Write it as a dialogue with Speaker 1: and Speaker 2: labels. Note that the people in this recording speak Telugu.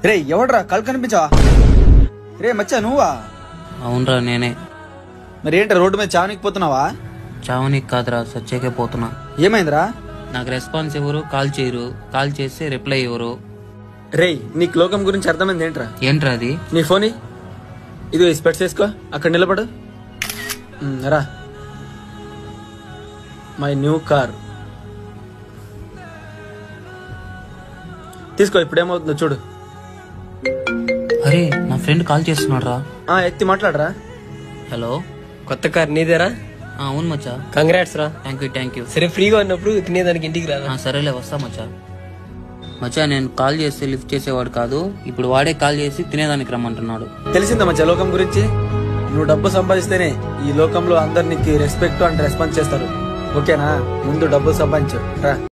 Speaker 1: రే ఎవడ్రా కళ్ళు కనిపించావా? రే మచ్చా నువ్వా?
Speaker 2: అవునరా నేనే.
Speaker 1: మరి ఏంట్రా రోడ్డు మీద చావనికి పోతున్నావా?
Speaker 2: చావనికి కాదురా, సచ్చేకే పోతున్నా.
Speaker 1: ఏమైందిరా?
Speaker 2: నాకు రెస్పాన్స్ ఎవరు, కాల్ చేయరు, కాల్ చేస్తే రిప్లై ఎవరు.
Speaker 1: రే నీకు లోకం గురించి అర్థమైంది ఏంట్రా?
Speaker 2: ఏంట్రా అది?
Speaker 1: నీ ఫోన్ ఇది స్పెట్స్ వేసుకో, అక్కడ నిలబడు. రా, మై న్యూ కార్ తీసుకో. ఇప్పుడేమవుతుందో చూడు.
Speaker 2: అరే నా ఫ్రెండ్ కాల్ చేస్తున్నాడు రా.
Speaker 1: ఎత్తి మాట్లాడరా.
Speaker 2: హలో,
Speaker 3: కొత్త కార్ నీదేరా?
Speaker 2: అవును మచ్చా.
Speaker 3: కంగ్రాట్స్ రా.
Speaker 2: Thank you.
Speaker 3: సరే ఫ్రీగా ఉన్నప్పుడు తినేదానికి ఇంటికి రా.
Speaker 2: సరేలే వస్తా మచ్చా. మచ్చా నేను కాల్ చేస్తే లిఫ్ట్ చేసేవాడు కాదు, ఇప్పుడు వాడే కాల్ చేసి తినేదానికి రమ్మంటున్నాడు.
Speaker 1: తెలిసిందా మచ్చా లోకం గురించి? నువ్వు డబ్బు సంపాదిస్తేనే ఈ లోకంలో అందరు నీకు రెస్పెక్ట్ అండ్ రెస్పాన్స్ చేస్తారు. ఓకేనా? ముందు డబ్బు సంపాదించు రా.